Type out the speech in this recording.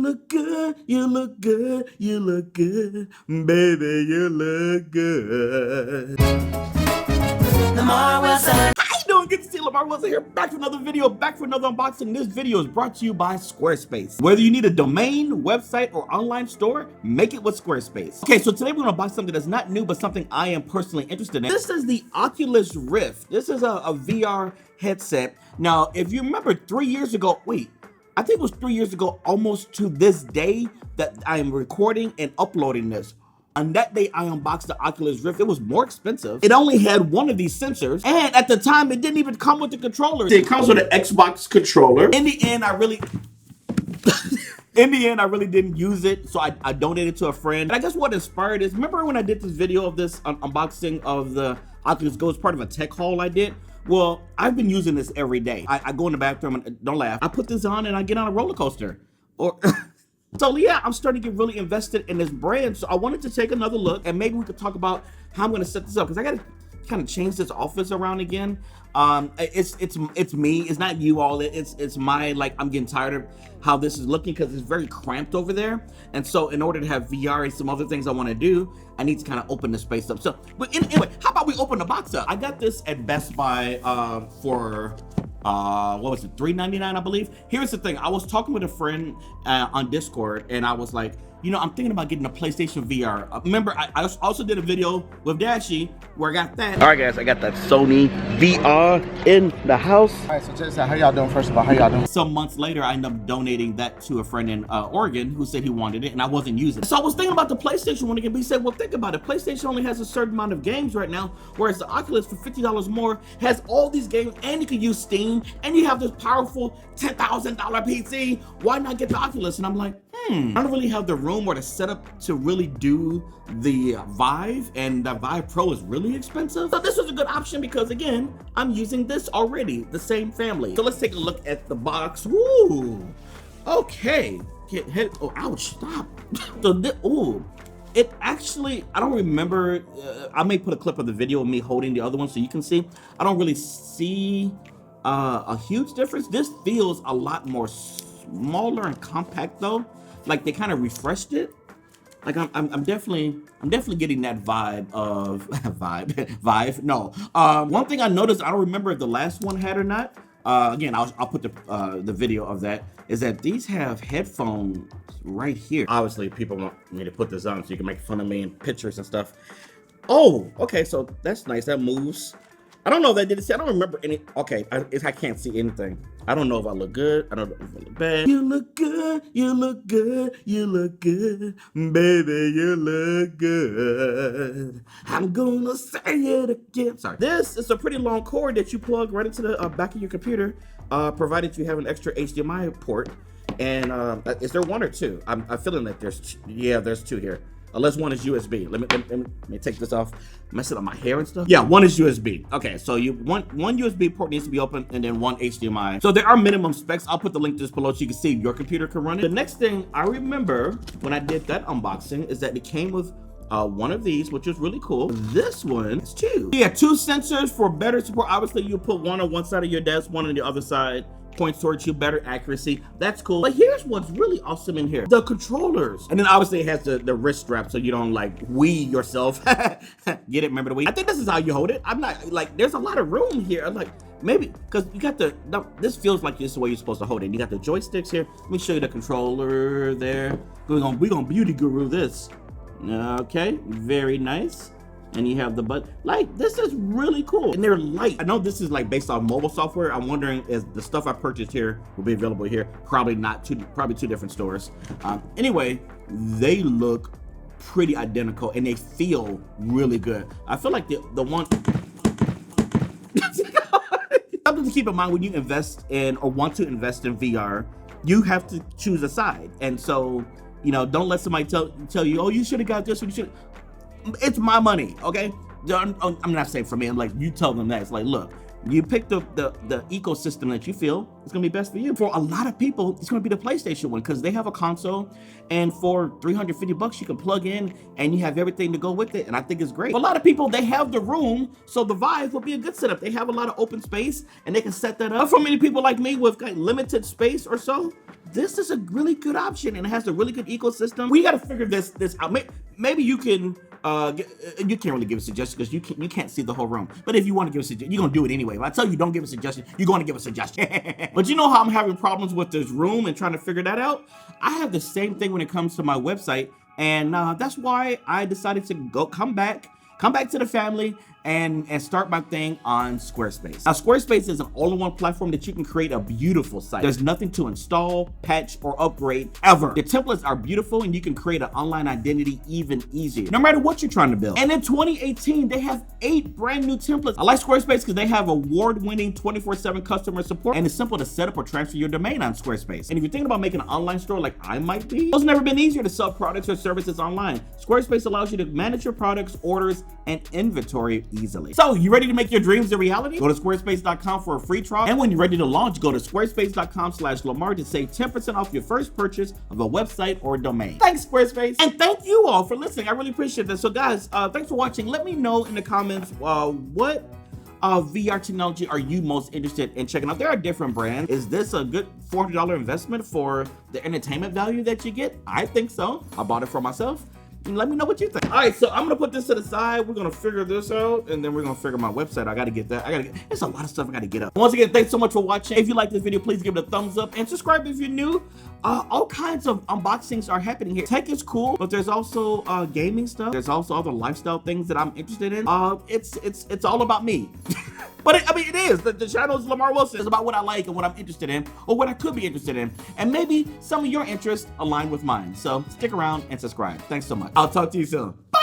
look good, you look good, you look good, baby, you look good. Lamarr Wilson. How you doing? Good to see Lamarr Wilson here, back for another video, back for another unboxing. This video is brought to you by Squarespace. Whether you need a domain, website, or online store, make it with Squarespace. Okay, so today we're gonna buy something that's not new, but something I am personally interested in. This is the Oculus Rift. This is a VR headset. Now, if you remember 3 years ago, I think it was 3 years ago, almost to this day, that I am recording and uploading this. On that day I unboxed the Oculus Rift, it was more expensive. It only had one of these sensors, and at the time it didn't even come with the controller. It comes with an Xbox controller. In the end, I really didn't use it, so I donated it to a friend. And I guess what inspired this, remember when I did this video of this unboxing of the Oculus Go as part of a tech haul I did? Well, I've been using this every day. I go in the bathroom, and don't laugh, I put this on and I get on a roller coaster. Or so yeah, I'm starting to get really invested in this brand. So I wanted to take another look, and maybe we could talk about how I'm gonna set this up, because I gotta kind of change this office around again. It's me, it's not you all, it's my, like, I'm getting tired of how this is looking because it's very cramped over there. And so in order to have VR and some other things I want to do, I need to kind of open the space up. So, but anyway, how about we open the box up? I got this at Best Buy for what was it, $3.99, I believe. Here's the thing, I was talking with a friend on Discord, and I was like, you know, I'm thinking about getting a PlayStation VR. Remember, I also did a video with Dashy where I got that. All right, guys, I got that Sony VR in the house. All right, so check this out. How y'all doing? First of all, how y'all doing? Some months later, I ended up donating that to a friend in Oregon who said he wanted it, and I wasn't using it. So I was thinking about the PlayStation one again, but he said, well, think about it. PlayStation only has a certain amount of games right now, whereas the Oculus for $50 more has all these games, and you can use Steam, and you have this powerful $10,000 PC. Why not get the Oculus? And I'm like, I don't really have the room or the setup to really do the Vive, and the Vive Pro is really expensive. So this was a good option because, again, I'm using this already, the same family. So let's take a look at the box. Woo! Okay. Oh, ouch, stop. It actually, I don't remember, I may put a clip of the video of me holding the other one so you can see. I don't really see a huge difference. This feels a lot more smaller and compact though. Like they kind of refreshed it. Like I'm definitely getting that vibe of vibe. No. One thing I noticed, I don't remember if the last one had or not. Again, I'll put the video of that. Is that these have headphones right here. Obviously, people want me to put this on so you can make fun of me in pictures and stuff. Oh, okay, so that's nice. That moves. I don't know if that did it. See, I don't remember any. Okay, I can't see anything. I don't know if I look good. I don't know if I look bad. You look good. You look good. You look good. Baby, you look good. I'm gonna say it again. Sorry. This is a pretty long cord that you plug right into the back of your computer, provided you have an extra HDMI port. And is there one or two? I'm feeling that there's two here. Unless one is USB. Let me take this off. Messing up my hair and stuff. Yeah, one is USB. Okay, so one USB port needs to be open, and then one HDMI. So there are minimum specs. I'll put the link just below so you can see your computer can run it. The next thing I remember when I did that unboxing is that it came with one of these, which is really cool. This one is two. Yeah, two sensors for better support. Obviously, you put one on one side of your desk, one on the other side. Points towards you, better accuracy. That's cool. But here's what's really awesome in here: the controllers. And then obviously it has the wrist strap so you don't like Wii yourself. Get it? Remember the Wii? I think this is how you hold it. I'm not like, there's a lot of room here. I'm like, maybe because you got this feels like this is the way you're supposed to hold it. You got the joysticks here. Let me show you the controller there. We're gonna beauty guru this. Okay, very nice. And you have the button. Like, this is really cool, and they're light. I know this is like based on mobile software. I'm wondering if the stuff I purchased here will be available here. Probably not. Probably two different stores. Anyway, they look pretty identical, and they feel really good. I feel like the one. Something to keep in mind when you invest in or want to invest in VR, you have to choose a side, and so don't let somebody tell you, oh, you should have got this one. You should. It's my money, okay? I'm not saying for me. I'm like, you tell them that. It's like, look, You pick the ecosystem that you feel is gonna be best for you. For a lot of people, it's gonna be the PlayStation one because they have a console, and for $350 you can plug in and you have everything to go with it, and I think it's great. For a lot of people, they have the room, so the Vive will be a good setup. They have a lot of open space and they can set that up. But for many people like me with limited space or so, this is a really good option and it has a really good ecosystem. We gotta figure this out. Maybe you can. You can't really give a suggestion because you can't see the whole room. But if you want to give a suggestion, you're gonna do it anyway. If I tell you don't give a suggestion, you're going to give a suggestion. But you know how I'm having problems with this room and trying to figure that out? I have the same thing when it comes to my website, and that's why I decided to come back to the family and start my thing on Squarespace. Now, Squarespace is an all-in-one platform that you can create a beautiful site. There's nothing to install, patch, or upgrade ever. The templates are beautiful and you can create an online identity even easier, no matter what you're trying to build. And in 2018, they have 8 brand new templates. I like Squarespace because they have award-winning 24/7 customer support, and it's simple to set up or transfer your domain on Squarespace. And if you're thinking about making an online store like I might be, it's never been easier to sell products or services online. Squarespace allows you to manage your products, orders, and inventory easily. So, you ready to make your dreams a reality? Go to squarespace.com for a free trial. And when you're ready to launch, go to squarespace.com/Lamarr to save 10% off your first purchase of a website or domain. Thanks, Squarespace. And thank you all for listening. I really appreciate this. So guys, thanks for watching. Let me know in the comments what VR technology are you most interested in checking out? There are different brands. Is this a good $400 investment for the entertainment value that you get? I think so. I bought it for myself. Let me know what you think. All right, so I'm gonna put this to the side. We're gonna figure this out, and then we're gonna figure my website. I gotta get that. There's a lot of stuff I gotta get up. Once again, thanks so much for watching. If you like this video, please give it a thumbs up and subscribe if you're new. All kinds of unboxings are happening here. Tech is cool, but there's also gaming stuff. There's also other lifestyle things that I'm interested in. It's all about me. But I mean, it is. The channel is Lamarr Wilson. It's about what I like and what I'm interested in, or what I could be interested in. And maybe some of your interests align with mine. So stick around and subscribe. Thanks so much. I'll talk to you soon. Bye.